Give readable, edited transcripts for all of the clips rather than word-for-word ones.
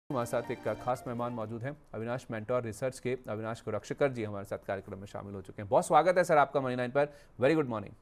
हमारे साथ एक खास मेहमान मौजूद हैं। अविनाश मेंटोर रिसर्च के अविनाश गोरक्षकर जी हमारे साथ कार्यक्रम में शामिल हो चुके हैं। बहुत स्वागत है सर आपका मनी लाइन पर। Very good morning.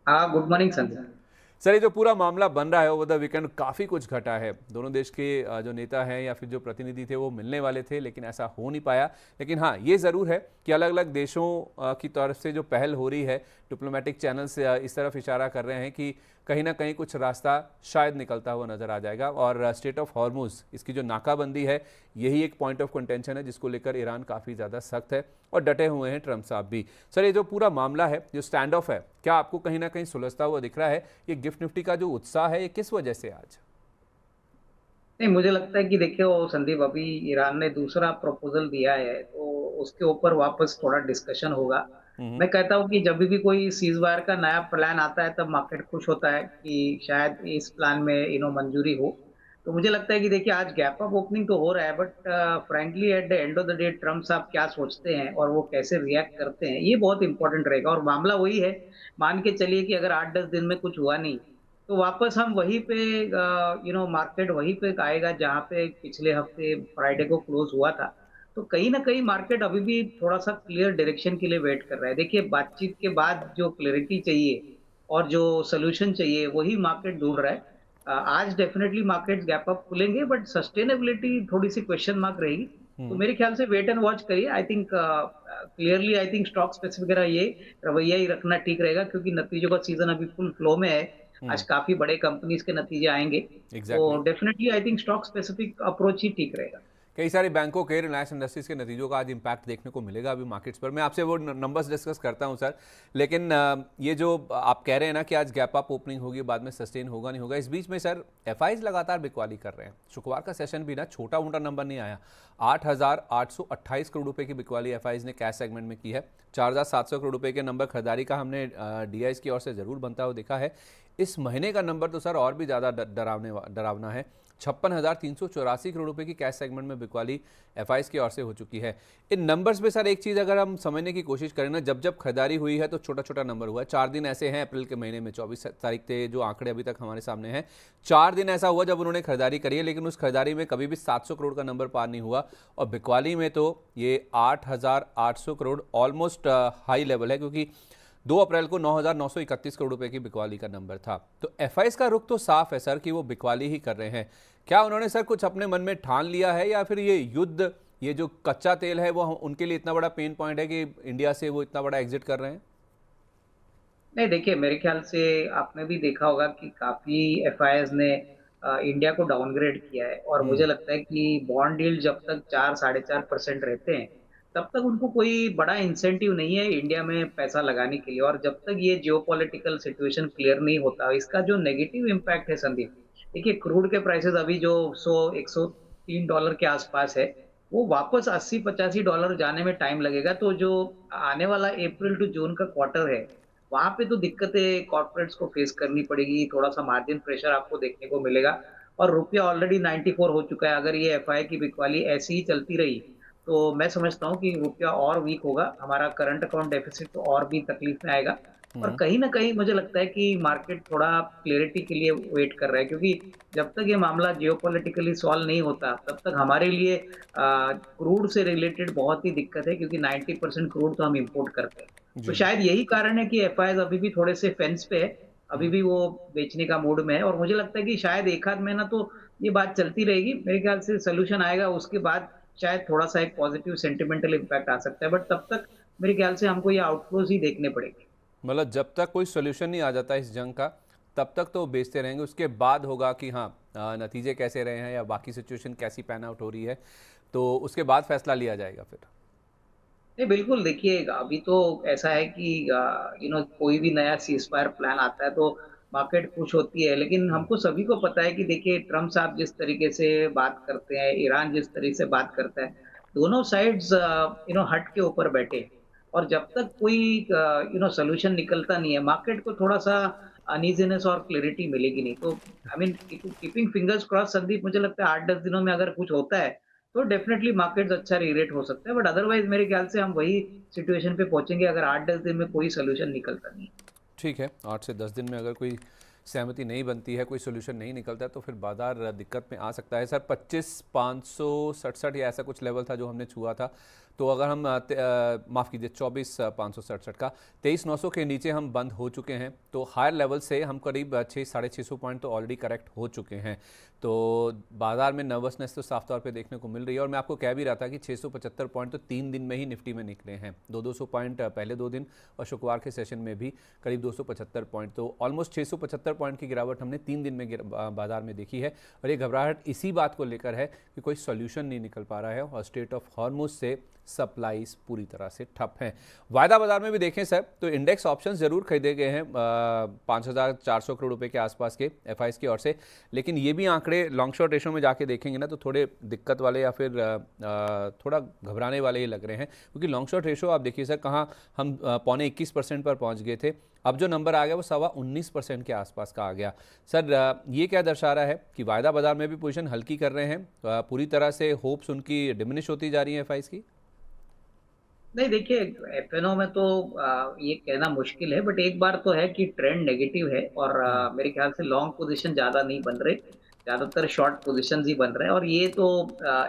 हाँ, गुड मॉर्निंग संदीप। सर, ये जो पूरा मामला बन रहा है ओवर द वीकेंड काफ़ी कुछ घटा है। दोनों देश के जो नेता हैं या फिर जो प्रतिनिधि थे वो मिलने वाले थे, लेकिन ऐसा हो नहीं पाया। लेकिन हाँ, ये ज़रूर है कि अलग अलग देशों की तरफ से जो पहल हो रही है, डिप्लोमेटिक चैनल से इस तरफ इशारा कर रहे हैं कि कहीं ना कहीं कुछ रास्ता शायद निकलता हुआ नजर आ जाएगा। और स्टेट ऑफ हॉर्मुज, इसकी जो नाकाबंदी है, यही एक पॉइंट ऑफ कंटेंशन है जिसको लेकर ईरान काफ़ी ज़्यादा सख्त है और डटे हुए हैं ट्रम्प साहब भी। सर, ये जो पूरा मामला है, जो स्टैंड ऑफ है, क्या आपको कहीं ना कहीं सुलझता हुआ दिख रहा है? ये गिफ्ट निफ्टी का जो उत्साह है, ये किस वजह से आज? नहीं, मुझे लगता है कि देखिए वो संदीप, अभी ईरान ने दूसरा प्रपोजल दिया है तो उसके ऊपर वापस थोड़ा डिस्कशन होगा। हम्म। मैं कहता हूँ कि जब भी कोई सीज वायर का नया प्लान आता है तब मार्केट खुश होता है कि शायद इस प्लान में मंजूरी हो। तो मुझे लगता है कि देखिए आज गैप अप ओपनिंग तो हो रहा है, but frankly at the end of the day Trump साहब क्या सोचते हैं और वो कैसे रिएक्ट करते हैं, ये बहुत इंपॉर्टेंट रहेगा। और मामला वही है, मान के चलिए कि अगर 8-10 दिन में कुछ हुआ नहीं तो वापस हम वहीं पे मार्केट वहीं पे आएगा जहां पे पिछले हफ्ते फ्राइडे को क्लोज हुआ था। तो कहीं ना कहीं मार्केट अभी भी थोड़ा सा क्लियर डायरेक्शन के लिए वेट कर रहा है। देखिए, बातचीत के बाद जो क्लैरिटी चाहिए और जो सोल्यूशन चाहिए वही मार्केट ढूंढ रहा है। आज डेफिनेटली मार्केट गैप अप खुलेंगे, बट सस्टेनेबिलिटी थोड़ी सी क्वेश्चन मार्क रहेगी। तो हम्म। मेरे ख्याल से वेट एंड वॉच करिए। I think clearly I think stock specific वगैरह ये रवैया ही रखना ठीक रहेगा, क्योंकि नतीजों का सीजन अभी फुल फ्लो में है। आज हम्म। काफी बड़े कंपनीज के नतीजे आएंगे, तो exactly. Definitely I think stock specific approach ही ठीक रहेगा। कई सारे बैंकों के, रिलायंस इंडस्ट्रीज के नतीजों का आज इंपैक्ट देखने को मिलेगा अभी मार्केट्स पर। मैं आपसे वो नंबर्स डिस्कस करता हूं सर, लेकिन ये जो आप कह रहे हैं ना कि आज गैप अप ओपनिंग होगी, बाद में सस्टेन होगा नहीं होगा, इस बीच में सर एफआईज लगातार बिकवाली कर रहे हैं। शुक्रवार का सेशन भी ना छोटा मोटा नंबर नहीं आया। 8,828 करोड़ रुपए की बिकवाली एफआईज ने कैश सेगमेंट में की है। 4,700 करोड़ रुपए के नंबर खरीदारी का हमने डीआईज की ओर से जरूर बनता हुआ देखा है। इस महीने का नंबर तो सर और भी ज़्यादा डरावना है। 56,384 करोड़ रुपए की कैश सेगमेंट में बिकवाली एफआईज की ओर से हो चुकी है। इन नंबर्स में सर एक चीज़ अगर हम समझने की कोशिश करें ना, जब जब खरीदारी हुई है तो छोटा छोटा नंबर हुआ है। 4 दिन ऐसे हैं अप्रैल के महीने में, 24 तारीख थे जो आंकड़े अभी तक हमारे सामने हैं। 4 दिन ऐसा हुआ जब उन्होंने खरीदारी करी है, लेकिन उस खरीदारी में कभी भी 700 करोड़ का नंबर पार नहीं हुआ। और बिकवाली में तो ये 8,800 करोड़ ऑलमोस्ट हाई लेवल है, क्योंकि 2 अप्रैल को 9,931 करोड़ रुपए की बिकवाली का नंबर था। तो एफआईज का रुख तो साफ है सर कि वो बिकवाली ही कर रहे हैं। क्या उन्होंने सर कुछ अपने मन में ठान लिया है, या फिर ये युद्ध, ये जो कच्चा तेल है, वो उनके लिए इतना बड़ा पेन पॉइंट है कि इंडिया से वो इतना बड़ा एग्जिट कर रहे हैं? नहीं, देखिए मेरे ख्याल से आपने भी देखा होगा कि काफी एफआईएस ने इंडिया को डाउनग्रेड किया है। और मुझे हम्म। लगता है कि बॉन्ड यील्ड जब तक 4-4.5% रहते हैं तब तक उनको कोई बड़ा इंसेंटिव नहीं है इंडिया में पैसा लगाने के लिए। और जब तक ये जियोपॉलिटिकल सिचुएशन क्लियर नहीं होता, इसका जो नेगेटिव इम्पैक्ट है संदीप, देखिए क्रूड के प्राइसेस अभी जो 103 डॉलर के आसपास है, वो वापस 80-85 डॉलर जाने में टाइम लगेगा। तो जो आने वाला अप्रैल टू जून का क्वार्टर है, वहां पे तो दिक्कतें कॉर्पोरेट्स को फेस करनी पड़ेगी। थोड़ा सा मार्जिन प्रेशर आपको देखने को मिलेगा। और रुपया ऑलरेडी 94 हो चुका है। अगर ये एफआई की बिकवाली ऐसी ही चलती रही तो मैं समझता हूँ कि रुपया और वीक होगा, हमारा करंट अकाउंट डेफिसिट तो और भी तकलीफ में आएगा। और हम्म। कहीं ना कहीं मुझे लगता है कि मार्केट थोड़ा क्लियरिटी के लिए वेट कर रहा है, क्योंकि जब तक ये मामला जियोपॉलिटिकली सॉल्व नहीं होता तब तक हमारे लिए क्रूड से रिलेटेड बहुत ही दिक्कत है, क्योंकि 90% क्रूड तो हम इंपोर्ट करते हैं। तो जी। शायद यही कारण है कि एफआईआई अभी भी थोड़े से फेंस पे है। अभी हम्म। भी वो बेचने का मूड में है, और मुझे लगता है कि शायद एक आध महीना तो ये बात चलती रहेगी। मेरे ख्याल से सोल्यूशन आएगा उसके बाद शायद थोड़ा सा एक पॉजिटिव सेंटिमेंटल इम्पैक्ट आ सकता है, बट तब तक मेरे ख्याल से हमको ये आउटफ्लोज ही देखने पड़ेंगे। मतलब जब तक कोई सोल्यूशन नहीं आ जाता इस जंग का, तब तक तो बेचते रहेंगे। उसके बाद होगा कि हाँ, नतीजे कैसे रहे हैं या बाकी सिचुएशन कैसी पैन आउट हो रही है, तो उसके बाद फैसला लिया जाएगा फिर। नहीं, बिल्कुल। देखिए अभी तो ऐसा है कि कोई भी नया सीज फायर प्लान आता है तो मार्केट खुश होती है, लेकिन हम्म। हमको सभी को पता है कि देखिए ट्रम्प साहब जिस तरीके से बात करते हैं, ईरान जिस तरीके से बात करता है, दोनों साइड्स हट के ऊपर बैठे हैं। और जब तक कोई सोल्यूशन निकलता नहीं है, मार्केट को थोड़ा सा अनइजीनेस और क्लैरिटी मिलेगी नहीं। तो I mean keeping fingers cross Sandeep, मुझे लगता है 8-10 दिनों में अगर कुछ होता है तो डेफिनेटली मार्केट्स अच्छा रीरेट हो सकता है। बट अदरवाइज मेरे ख्याल से हम वही सिचुएशन पे पहुंचेंगे अगर 8-10 दिन में कोई सोल्यूशन निकलता नहीं। ठीक है, 8 से 10 दिन में अगर कोई सहमति नहीं बनती है, कोई सोल्यूशन नहीं निकलता है, तो फिर बाजार दिक्कत में आ सकता है। सर 25,567 या ऐसा कुछ लेवल था जो हमने छुआ था, तो अगर हम माफ़ कीजिए 24,567 का 23,900 के नीचे हम बंद हो चुके हैं, तो हायर लेवल से हम करीब 600-650 पॉइंट तो ऑलरेडी करेक्ट हो चुके हैं। तो बाजार में नर्वसनेस तो साफ तौर पे देखने को मिल रही है, और मैं आपको कह भी रहा था कि 675 पॉइंट तो 3 दिन में ही निफ्टी में निकले हैं, 200 पॉइंट पहले 2 दिन और शुक्रवार के सेशन में भी करीब 275 पॉइंट, तो ऑलमोस्ट 675 पॉइंट की गिरावट हमने 3 दिन में बाजार में देखी है। और ये घबराहट इसी बात को लेकर है कि कोई सोल्यूशन नहीं निकल पा रहा है और स्ट्रेट ऑफ हॉर्मुज से सप्लाईज पूरी तरह से ठप हैं। वायदा बाजार में भी देखें सर, तो इंडेक्स ऑप्शंस जरूर खरीदे गए हैं 5,400 करोड़ रुपए के आसपास के एफआईएस की ओर से, लेकिन ये भी आंकड़े लॉन्ग शॉर्ट रेशो में जाके देखेंगे ना तो थोड़े दिक्कत वाले या फिर थोड़ा घबराने वाले ही लग रहे हैं, क्योंकि लॉन्ग शॉर्ट रेशो आप देखिए सर, कहाँ हम 0.21% पर पहुंच गए थे, अब जो नंबर आ गया वो 19.25% के आसपास का आ गया। सर ये क्या दर्शा रहा है कि वायदा बाजार में भी पोजीशन हल्की कर रहे हैं, पूरी तरह से होप्स उनकी डिमिनिश होती जा रही है एफआईएस की? नहीं देखिए, एफएनओ में तो ये कहना मुश्किल है, बट एक बार तो है कि ट्रेंड नेगेटिव है और मेरे ख्याल से लॉन्ग पोजीशन ज्यादा नहीं बन रहे, ज्यादातर शॉर्ट पोजीशंस ही बन रहे हैं, और ये तो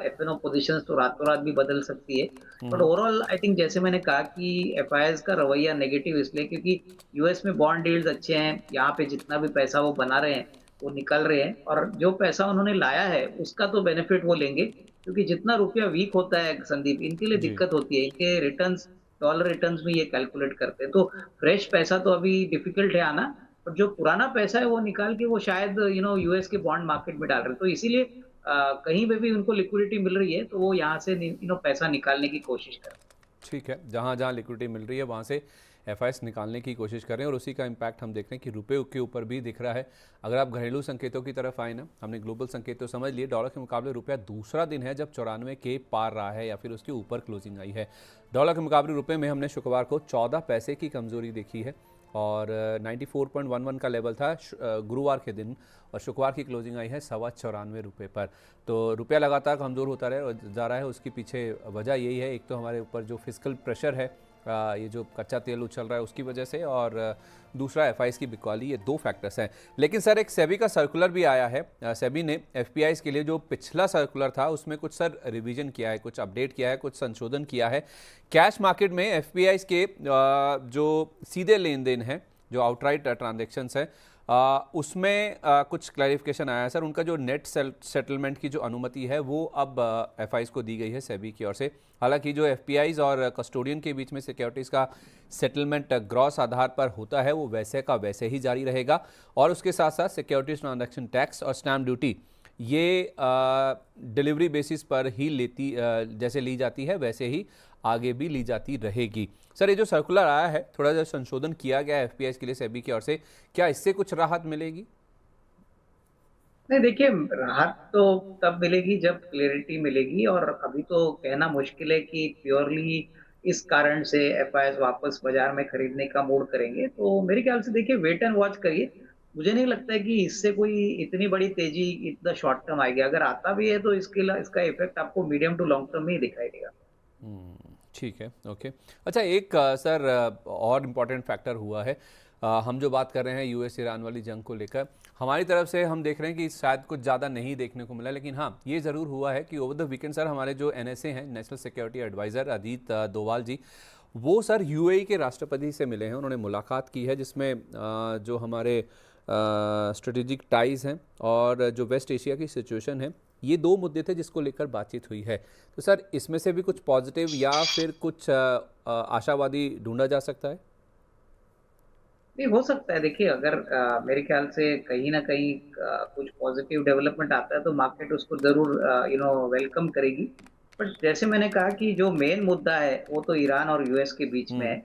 एफएनओ पोजीशंस तो रातों रात भी बदल सकती है। बट ओवरऑल आई थिंक जैसे मैंने कहा कि एफआईएस का रवैया नेगेटिव इसलिए क्योंकि यूएस में बॉन्ड यील्ड्स अच्छे हैं, यहाँ पे जितना भी पैसा वो बना रहे हैं वो निकल रहे हैं, और जो पैसा उन्होंने लाया है उसका तो बेनिफिट वो लेंगे, क्योंकि जितना रुपया वीक होता है संदीप, इनके लिए जी। दिक्कत होती है, इनके रिटर्न्स, डॉलर रिटर्न्स में ये कैलकुलेट करते हैं, तो फ्रेश पैसा तो अभी डिफिकल्ट है आना, और जो पुराना पैसा है वो निकाल के वो शायद यूएस के बॉन्ड मार्केट में डाल रहे हैं, तो इसीलिए कहीं पे भी उनको लिक्विडिटी मिल रही है तो वो यहाँ से पैसा निकालने की कोशिश कर रहे हैं। ठीक है, जहाँ जहाँ लिक्विडिटी मिल रही है वहाँ से एफआईएस निकालने की कोशिश कर रहे हैं, और उसी का इम्पैक्ट हम देख रहे हैं कि रुपए के ऊपर भी दिख रहा है। अगर आप घरेलू संकेतों की तरफ आए ना, हमने ग्लोबल संकेत तो समझ लिए, डॉलर के मुकाबले रुपया दूसरा दिन है जब 94 के पार रहा है या फिर उसके ऊपर क्लोजिंग आई है। डॉलर के मुकाबले रुपये में हमने शुक्रवार को 14 पैसे की कमजोरी देखी है, और 94.11 का लेवल था गुरुवार के दिन, और शुक्रवार की क्लोजिंग आई है 94.25 रुपये पर। तो रुपया लगातार कमज़ोर होता जा रहा है, उसके पीछे वजह यही है, एक तो हमारे ऊपर जो फिस्कल प्रेशर है, ये जो कच्चा तेल उछल रहा है उसकी वजह से, और दूसरा एफआईएस की बिकवाली, ये 2 फैक्टर्स हैं। लेकिन सर एक सेबी का सर्कुलर भी आया है, सेबी ने एफपीआईज के लिए जो पिछला सर्कुलर था उसमें कुछ सर रिवीजन किया है, कुछ अपडेट किया है, कुछ संशोधन किया है। कैश मार्केट में एफपीआईज के जो सीधे लेन देन है, जो आउटराइट ट्रांजेक्शन्स है, उसमें कुछ क्लैरिफिकेशन आया है सर। उनका जो नेट सेटलमेंट की जो अनुमति है वो अब एफआईज को दी गई है सेबी की ओर से। हालांकि जो एफपीआईज और कस्टोडियन के बीच में सिक्योरिटीज़ का सेटलमेंट ग्रॉस आधार पर होता है वो वैसे का वैसे ही जारी रहेगा, और उसके साथ साथ सिक्योरिटीज ट्रांजैक्शन टैक्स और स्टैम्प ड्यूटी ये डिलीवरी बेसिस पर ही जैसे ली जाती है वैसे ही आगे भी ली जाती रहेगी। सर ये जो सर्कुलर आया है, थोड़ा सा संशोधन किया गया है एफपीआईज के लिए सेबी की ओर से, क्या इससे कुछ राहत मिलेगी? नहीं देखिए, राहत तो तब मिलेगी जब क्लियरिटी मिलेगी, और अभी तो कहना मुश्किल है कि प्योरली इस कारण से एफआईएस वापस बाजार में खरीदने का मूड करेंगे, तो मेरे ख्याल से देखिए वेट एंड वॉच करिए। मुझे नहीं लगता है कि इससे कोई इतनी बड़ी तेजी इतना शॉर्ट टर्म आएगी, अगर आता भी है तो इसका इफेक्ट आपको मीडियम टू लॉन्ग टर्म में ही दिखाई देगा। ठीक है, ओके। अच्छा एक सर और इम्पॉर्टेंट फैक्टर हुआ है, हम जो बात कर रहे हैं यूएस ईरान वाली जंग को लेकर, हमारी तरफ से हम देख रहे हैं कि शायद कुछ ज़्यादा नहीं देखने को मिला, लेकिन हाँ ये ज़रूर हुआ है कि ओवर द वीकेंड सर हमारे जो एनएसए हैं, national security adviser Ajit Doval ji, वो सर यूएई के राष्ट्रपति से मिले हैं, उन्होंने मुलाकात की है, जिसमें जो हमारे स्ट्रेटेजिक टाइज़ हैं और जो वेस्ट एशिया की सिचुएशन है, ये 2 मुद्दे थे जिसको लेकर बातचीत हुई है। तो सर इसमें से भी कुछ पॉजिटिव या फिर कुछ आशावादी ढूंढा जा सकता है? नहीं, हो सकता है, देखिए अगर मेरे ख्याल से कहीं ना कहीं कुछ पॉजिटिव डेवलपमेंट आता है तो मार्केट उसको जरूर वेलकम करेगी, बट जैसे मैंने कहा कि जो मेन मुद्दा है वो तो ईरान और यूएस के बीच में है।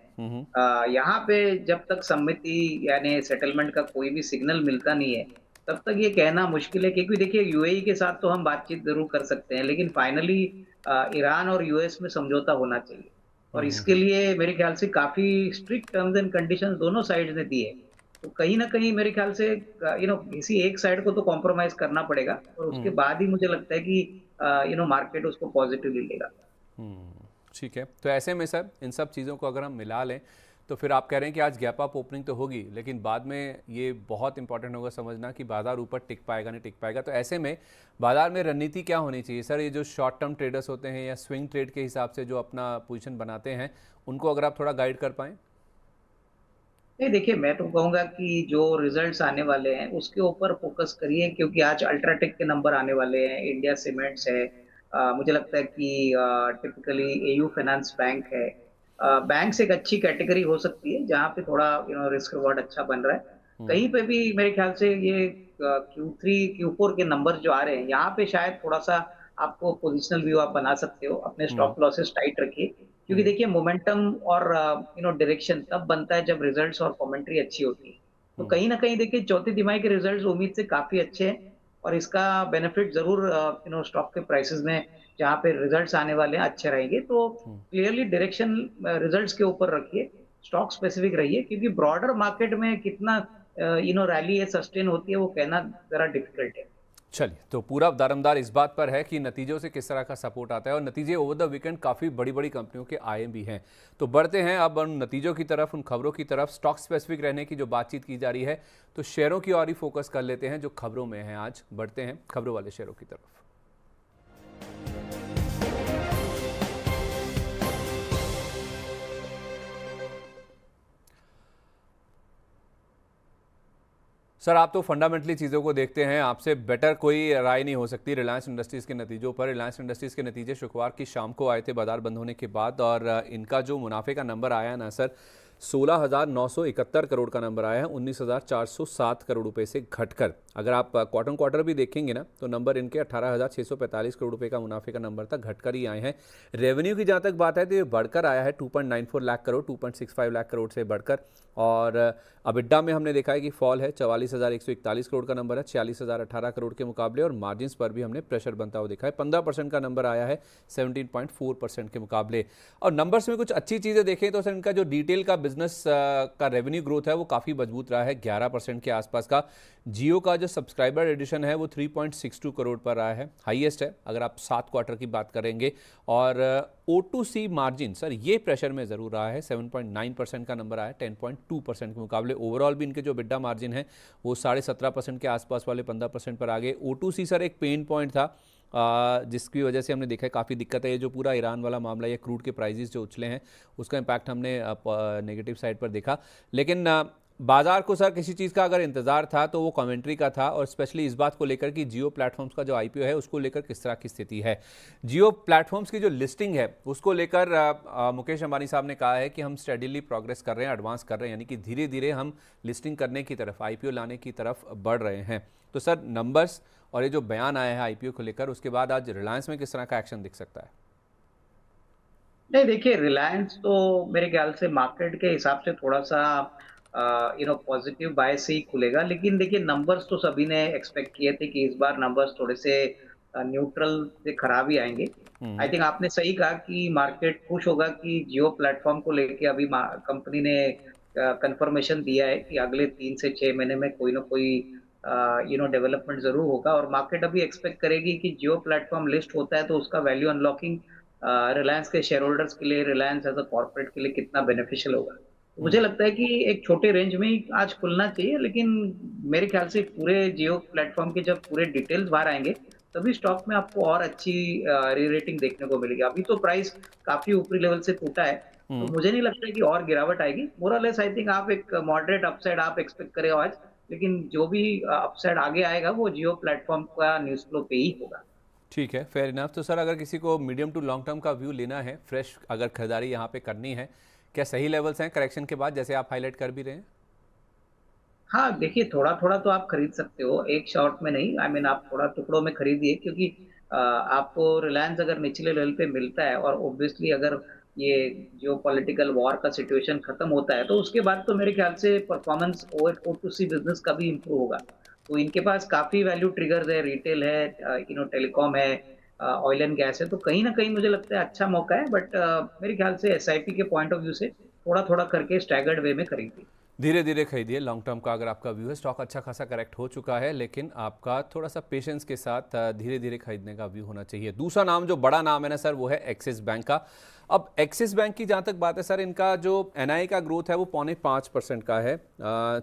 यहाँ पे जब तक सम्मति यानी सेटलमेंट का कोई भी सिग्नल मिलता नहीं है तब तक ये कहना मुश्किल है, क्योंकि देखिए यूएई के साथ तो हम बातचीत जरूर कर सकते हैं, लेकिन फाइनली ईरान और यूएस में समझौता होना चाहिए, और इसके लिए मेरे ख्याल से काफी स्ट्रिक्ट टर्म्स एंड कंडीशंस दोनों साइड ने दिए, तो कहीं ना कहीं मेरे ख्याल से किसी एक साइड को तो कॉम्प्रोमाइज करना पड़ेगा, और उसके बाद ही मुझे लगता है कि मार्केट उसको पॉजिटिवली लेगा। ठीक है, तो ऐसे में सर इन सब चीज़ों को अगर हम मिला लें तो फिर आप कह रहे हैं कि आज गैप अप ओपनिंग तो होगी, लेकिन बाद में ये बहुत इंपॉर्टेंट होगा समझना कि बाजार ऊपर टिक पाएगा नहीं टिक पाएगा। तो ऐसे में बाजार में रणनीति क्या होनी चाहिए सर? ये जो शॉर्ट टर्म ट्रेडर्स होते हैं या स्विंग ट्रेड के हिसाब से जो अपना पोजीशन बनाते हैं, उनको अगर आप थोड़ा गाइड कर पाएँ। नहीं देखिए, मैं तो कहूँगा कि जो रिजल्ट्स आने वाले हैं उसके ऊपर फोकस करिए, क्योंकि आज अल्ट्राटेक के नंबर आने वाले हैं, इंडिया सीमेंट्स है, मुझे लगता है कि टिपिकली एयू फाइनेंस बैंक है। बैंक्स एक अच्छी कैटेगरी हो सकती है जहाँ पे थोड़ा रिस्क रिवॉर्ड अच्छा बन रहा है। कहीं पे भी मेरे ख्याल से ये Q3 Q4 के नंबर जो आ रहे हैं यहाँ पे शायद थोड़ा सा आपको पोजिशनल व्यू आप बना सकते हो, अपने हुँ, स्टॉप लॉसेस टाइट रखिए, क्योंकि हुँ, देखिए मोमेंटम और डायरेक्शन तब बनता है जब रिजल्ट्स और कमेंट्री अच्छी होती है। तो हुँ, कहीं न कहीं देखिए चौथी तिमाही के रिजल्ट्स उम्मीद से काफ़ी अच्छे हैं और इसका बेनिफिट ज़रूर स्टॉक के प्राइसेज़ में जहाँ पे रिजल्ट्स आने वाले हैं अच्छे रहेंगे। तो हुँ। क्लियरली डायरेक्शन रिजल्ट्स के ऊपर रखिए, स्टॉक स्पेसिफिक रहिए, क्योंकि ब्रॉडर मार्केट में कितना रैली ये सस्टेन होती है वो कहना ज़रा डिफिकल्ट है। चलिए, तो पूरा दारोमदार इस बात पर है कि नतीजों से किस तरह का सपोर्ट आता है, और नतीजे ओवर द वीकेंड काफ़ी बड़ी-बड़ी कंपनियों के आए भी हैं। तो बढ़ते हैं अब उन नतीजों की तरफ, उन खबरों की तरफ। स्टॉक स्पेसिफिक रहने की जो बातचीत की जा रही है, तो शेयरों की ओर ही फोकस कर लेते हैं जो खबरों में हैं आज। बढ़ते हैं खबरों वाले शेयरों की तरफ। सर, आप तो फंडामेंटली चीज़ों को देखते हैं, आपसे बेटर कोई राय नहीं हो सकती रिलायंस इंडस्ट्रीज़ के नतीजों पर। रिलायंस इंडस्ट्रीज़ के नतीजे शुक्रवार की शाम को आए थे बाजार बंद होने के बाद, और इनका जो मुनाफे का नंबर आया ना सर, 16,971 करोड़ का नंबर आया है, 19,407 करोड़ रुपए से घटकर। अगर आप क्वार्टर क्वार्टर भी देखेंगे ना, तो नंबर इनके 18,645 करोड़ रुपए का मुनाफे का नंबर था, घटकर ही आए हैं। रेवेन्यू की जहाँ तक बात है तो ये बढ़कर आया है 2.94 लाख करोड़, 2.65 लाख करोड़ से बढ़कर। और अबिड्डा में हमने देखा है कि फॉल है, 44,141 करोड़ का नंबर है 46,018 करोड़ के मुकाबले, और मार्जिन्स पर भी हमने प्रेशर बनता हुआ देखा है, 15% का नंबर आया है 17.4% के मुकाबले। और नंबर्स में कुछ अच्छी चीज़ें देखें तो सर, इनका जो डिटेल का बिजनेस का रेवेन्यू ग्रोथ है वो काफ़ी मजबूत रहा है, 11% के आसपास का। जियो का जो सब्सक्राइबर एडिशन है वो 3.62 करोड़ पर रहा है, हाईएस्ट है अगर आप 7 क्वार्टर की बात करेंगे। और O2C मार्जिन सर ये प्रेशर में ज़रूर रहा है, 7.9% का नंबर आया 10.2% के मुकाबले। ओवरऑल भी इनके जो बिड्डा मार्जिन है वो 17.5% के आसपास वाले 15% पर आ गए। O2C सर एक पेन पॉइंट था, जिसकी वजह से हमने देखा है काफ़ी दिक्कत है। ये जो पूरा ईरान वाला मामला, या क्रूड के प्राइजेस जो उछले हैं, उसका इम्पैक्ट हमने नेगेटिव साइड पर देखा। लेकिन बाजार को सर किसी चीज़ का अगर इंतजार था तो वो कमेंट्री का था, और स्पेशली इस बात को लेकर कि जियो प्लेटफॉर्म्स का जो आईपीओ है उसको लेकर किस तरह की स्थिति है। जियो प्लेटफॉर्म्स की जो लिस्टिंग है उसको लेकर मुकेश अंबानी साहब ने कहा है कि हम स्टडीली प्रोग्रेस कर रहे हैं, एडवांस कर रहे हैं, यानी कि धीरे धीरे हम लिस्टिंग करने की तरफ, आईपीओ लाने की तरफ बढ़ रहे हैं। तो सर नंबर्स और ये जो बयान आया है आईपीओ को लेकर, उसके बाद आज रिलायंस में किस तरह का एक्शन दिख सकता है? नहीं देखिए, रिलायंस तो मेरे ख्याल से मार्केट के हिसाब से थोड़ा-सा पॉजिटिव बायस से ही खुलेगा। लेकिन देखिए नंबर्स तो सभी ने एक्सपेक्ट किए थे कि इस बार नंबर्स थोड़े से न्यूट्रल से खराब ही आएँगे। आई हम्म, थिंक आपने सही कहा कि मार्केट खुश होगा कि जियो प्लेटफ़ॉर्म को लेके अभी मा कंपनी ने कन्फर्मेशन दिया है कि अगले 3 से 6 महीने में कोई न कोई डेवलपमेंट ज़रूर होगा, और मार्केट अभी एक्सपेक्ट करेगी कि जियो प्लेटफ़ॉर्म लिस्ट होता है तो उसका वैल्यू अनलॉकिंग रिलायंस के शेयर होल्डर्स के लिए, रिलायंस एज़ अ कॉर्पोरेट के लिए कितना बेनिफिशियल होगा। तो मुझे हम्म, लगता है कि एक छोटे रेंज में ही आज खुलना चाहिए, लेकिन मेरे ख्याल से पूरे जियो प्लेटफ़ॉर्म के जब पूरे डिटेल्स बाहर आएँगे, तभी स्टॉक में आपको और अच्छी री-रेटिंग देखने को मिलेगी। अभी तो प्राइस काफ़ी ऊपरी लेवल से टूटा है, तो हम्म। मुझे नहीं लगता है कि और गिरावट आएगी। मोर और लेस आई थिंक आप एक मॉडरेट अपसाइड आप एक्सपेक्ट करें आज, लेकिन जो भी अपसाइड आगे आएगा वो जियो प्लेटफ़ॉर्म का न्यूज़ फ्लो पे ही होगा। ठीक है, फेयर इनफ। तो सर अगर किसी को मीडियम टू लॉन्ग टर्म का व्यू लेना है, फ्रेश अगर खरीदारी यहाँ पे करनी है, क्या सही लेवल्स हैं करेक्शन के बाद, जैसे आप हाईलाइट कर भी रहे हैं? हाँ, देखिए थोड़ा-थोड़ा तो आप खरीद सकते हो, एक शॉट में नहीं। आई मीन आप थोड़ा टुकड़ों में खरीदिए, क्योंकि आपको रिलायंस अगर निचले लेवल पे मिलता है और ऑब्वियसली अगर ये जियोपॉलिटिकल वॉर का सिचुएशन खत्म होता है, तो उसके बाद तो मेरे ख्याल से परफॉर्मेंस O2C बिज़नेस का भी इम्प्रूव होगा। तो इनके पास काफ़ी वैल्यू ट्रिगर्स है, रिटेल है, टेलीकॉम है, ऑयल एंड गैस है, तो कहीं न कहीं मुझे लगता है अच्छा मौका है, बट मेरे ख्याल से एसआईपी के पॉइंट ऑफ व्यू से थोड़ा-थोड़ा करके स्टैगर्ड वे में खरीदिए। धीरे धीरे खरीदिए लॉन्ग टर्म का अगर आपका व्यू है। स्टॉक अच्छा खासा करेक्ट हो चुका है, लेकिन आपका थोड़ा सा पेशेंस के साथ धीरे धीरे खरीदने का व्यू होना चाहिए। दूसरा नाम जो बड़ा नाम है ना सर, वो है एक्सिस बैंक का। अब एक्सिस बैंक की जहाँ तक बात है सर, इनका जो एनआई का ग्रोथ है वो 4.5% का है।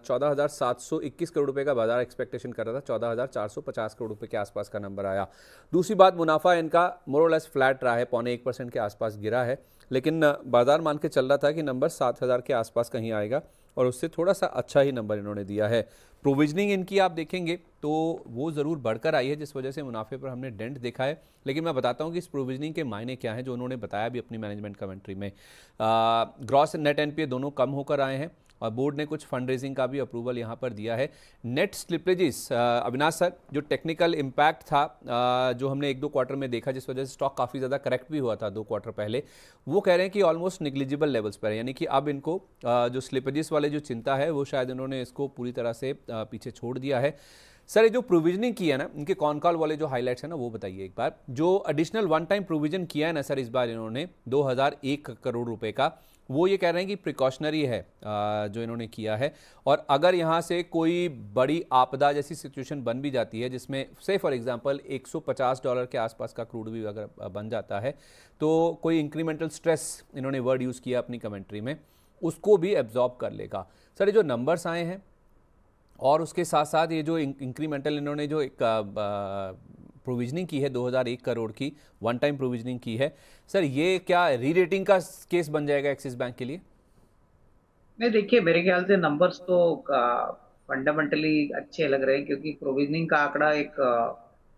14,721 करोड़ रुपए का बाजार एक्सपेक्टेशन कर रहा था, 14,450 करोड़ रुपए के आसपास का नंबर आया। दूसरी बात, मुनाफा इनका मोरलेस फ्लैट रहा है, 0.25% के आसपास गिरा है, लेकिन बाजार मान के चल रहा था कि नंबर 7,000 के आसपास कहीं आएगा, और उससे थोड़ा सा अच्छा ही नंबर इन्होंने दिया है। प्रोविजनिंग इनकी आप देखेंगे तो वो ज़रूर बढ़कर आई है, जिस वजह से मुनाफे पर हमने डेंट देखा है। लेकिन मैं बताता हूँ कि इस प्रोविजनिंग के मायने क्या हैं, जो उन्होंने बताया भी अपनी मैनेजमेंट कमेंट्री में। ग्रॉस नेट एनपीए दोनों कम होकर आए हैं, और बोर्ड ने कुछ फंड रेजिंग का भी अप्रूवल यहाँ पर दिया है। नेट स्लिपरेजिस, अविनाश सर, जो टेक्निकल इम्पैक्ट था जो हमने 1-2 क्वार्टर में देखा, जिस वजह से स्टॉक काफ़ी ज़्यादा करेक्ट भी हुआ था 2 क्वार्टर पहले, वो कह रहे हैं कि ऑलमोस्ट निग्लिजिबल लेवल्स पर है। यानी कि अब इनको जो स्लिपरेजिस वाले जो चिंता है, वो शायद इन्होंने इसको पूरी तरह से पीछे छोड़ दिया है। सर, ये जो प्रोविजनिंग किया है ना, इनके कॉन कॉल वाले जो हाइलाइट्स है ना, वो बताइए एक बार। जो एडिशनल वन टाइम प्रोविजन किया है ना सर इस बार इन्होंने 2001 करोड़ रुपए का, वो ये कह रहे हैं कि प्रिकॉशनरी है जो इन्होंने किया है। और अगर यहाँ से कोई बड़ी आपदा जैसी सिचुएशन बन भी जाती है, जिसमें से फॉर एग्जांपल $150 के आसपास का क्रूड भी अगर बन जाता है, तो कोई इंक्रीमेंटल स्ट्रेस, इन्होंने वर्ड यूज़ किया अपनी कमेंट्री में, उसको भी एब्जॉर्ब कर लेगा। सर, ये जो नंबर्स आए हैं और उसके साथ साथ ये जो इंक्रीमेंटल इन्होंने जो एक प्रोविजनिंग की है 2001 करोड़ की, वन टाइम प्रोविजनिंग की है, सर ये क्या री रेटिंग का केस बन जाएगा एक्सिस बैंक के लिए? नहीं, देखिए मेरे ख्याल से नंबर्स तो फंडामेंटली अच्छे लग रहे हैं, क्योंकि प्रोविजनिंग का आंकड़ा एक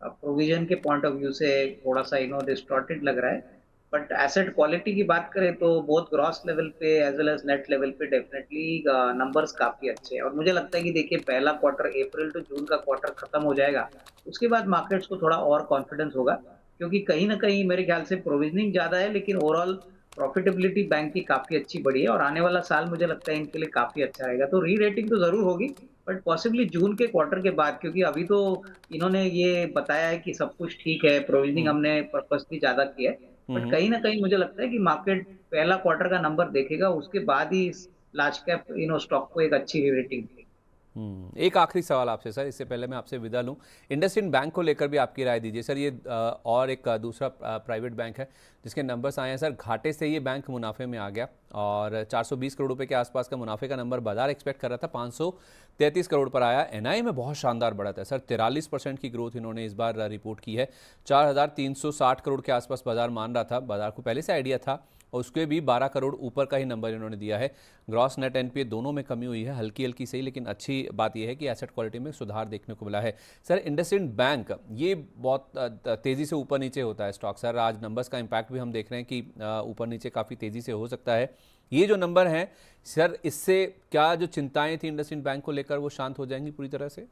प्रोविजन के पॉइंट ऑफ व्यू से थोड़ा सा डिस्टॉर्टेड लग रहा है। बट एसेट क्वालिटी की बात करें तो बोथ ग्रॉस लेवल पे as well as net level पे डेफिनेटली नंबर्स काफी अच्छे हैं। और मुझे लगता है कि देखिए पहला क्वार्टर, अप्रैल टू जून का क्वार्टर खत्म हो जाएगा, उसके बाद मार्केट्स को थोड़ा और कॉन्फिडेंस होगा, क्योंकि कहीं ना कहीं मेरे ख्याल से प्रोविजनिंग ज्यादा है, लेकिन ओवरऑल प्रॉफिटेबिलिटी बैंक की काफी अच्छी बढ़ी है, और आने वाला साल मुझे लगता है इनके लिए काफी अच्छा रहेगा। तो री रेटिंग तो जरूर होगी, बट पॉसिबली जून के क्वार्टर के बाद, क्योंकि अभी तो इन्होंने ये बताया है कि सब कुछ ठीक है, प्रोविजनिंग हम्म। हमने पर्पसली ज्यादा किया है। बट हम्म। कहीं ना कहीं मुझे लगता है कि मार्केट पहला क्वार्टर का नंबर देखेगा, उसके बाद ही लार्ज कैप स्टॉक को एक अच्छी री रेटिंग देगी। एक आखिरी सवाल आपसे सर, इससे पहले मैं आपसे विदा लूं। इंडसइंड बैंक को लेकर भी आपकी राय दीजिए सर। ये और एक दूसरा प्राइवेट बैंक है जिसके नंबर्स आए हैं सर, घाटे से ये बैंक मुनाफे में आ गया, और 420 करोड़ रुपए के आसपास का मुनाफे का नंबर बाजार एक्सपेक्ट कर रहा था, 533 करोड़ पर आया। एनआई में बहुत शानदार बढ़ा था सर, 43% की ग्रोथ इन्होंने इस बार रिपोर्ट की है। 4,360 करोड़ के आसपास बाजार मान रहा था, बाजार को पहले से आइडिया था, और उसके भी 12 करोड़ ऊपर का ही नंबर इन्होंने दिया है। ग्रॉस नेट एनपीए दोनों में कमी हुई है, हल्की हल्की सही, लेकिन अच्छी बात यह है कि एसेट क्वालिटी में सुधार देखने को मिला है। सर, इंडसइंड बैंक ये बहुत तेज़ी से ऊपर नीचे होता है स्टॉक सर, आज नंबर्स का इम्पैक्ट भी हम देख रहे हैं कि ऊपर नीचे काफ़ी तेज़ी से हो सकता है। ये जो नंबर हैं सर, इससे क्या जो चिंताएं थी इंडसइंड बैंक को लेकर वो शांत हो जाएंगी पूरी तरह से?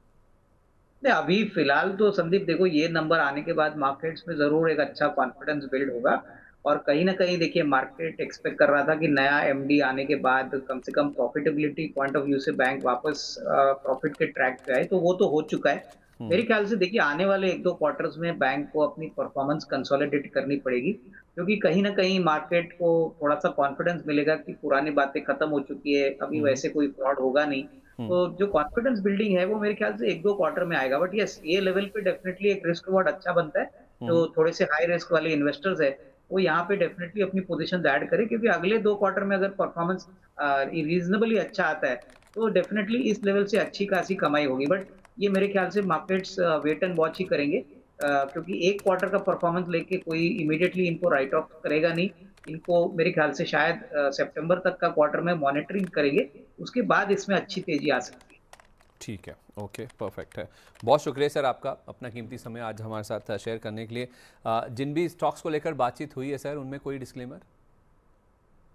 नहीं, अभी फिलहाल तो संदीप देखो, ये नंबर आने के बाद मार्केट्स में जरूर एक अच्छा कॉन्फिडेंस बिल्ड होगा, और कहीं ना कहीं देखिए मार्केट एक्सपेक्ट कर रहा था कि नया एमडी आने के बाद कम से कम प्रॉफिटेबिलिटी पॉइंट ऑफ व्यू से बैंक वापस प्रॉफिट के ट्रैक पे आए, तो वो तो हो चुका है। मेरे ख्याल से देखिए आने वाले 1-2 क्वार्टर्स में बैंक को अपनी परफॉर्मेंस कंसोलिडेट करनी पड़ेगी, क्योंकि कहीं ना कहीं मार्केट को थोड़ा सा कॉन्फिडेंस मिलेगा कि पुरानी बातें खत्म हो चुकी है, अभी हम्म। वैसे कोई फ्रॉड होगा नहीं। तो हम्म। जो कॉन्फिडेंस बिल्डिंग है वो मेरे ख्याल से 1-2 क्वार्टर में आएगा, बट यस, ये लेवल पे डेफिनेटली एक रिस्क रिवॉर्ड अच्छा बनता है। जो हम्म। थोड़े से हाई रिस्क वाले इन्वेस्टर्स है, वो यहाँ पे डेफिनेटली अपनी पोजीशन ऐड करें, क्योंकि अगले 2 क्वार्टर में अगर परफॉर्मेंस रीजनेबली अच्छा आता है, तो डेफिनेटली इस लेवल से अच्छी खासी कमाई होगी। बट ये मेरे ख्याल से मार्केट्स वेट एंड वॉच ही करेंगे, क्योंकि एक क्वार्टर का परफॉर्मेंस लेके कोई इमीडिएटली इनको राइट ऑफ करेगा नहीं। इनको मेरे ख्याल से शायद सितंबर तक का क्वार्टर में मॉनिटरिंग करेंगे, उसके बाद इसमें अच्छी तेजी आ सकती है। ठीक है, ओके, परफेक्ट है। बहुत शुक्रिया सर आपका अपना कीमती समय आज हमारे साथ शेयर करने के लिए। जिन भी स्टॉक्स को लेकर बातचीत हुई है सर, उनमें कोई डिस्क्लेमर?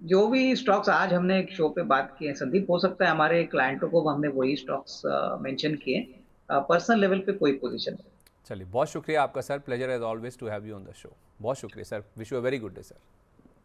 जो भी स्टॉक्स आज हमने एक शो पे बात की है संदीप, हो सकता है हमारे क्लाइंटों को हमने वही स्टॉक्स मेंशन किए। पर्सनल लेवल पे कोई पोजीशन नहीं। चलिए, बहुत शुक्रिया आपका sir, pleasure as always to have you on the show. बहुत शुक्रिया sir, wish you a very good day sir.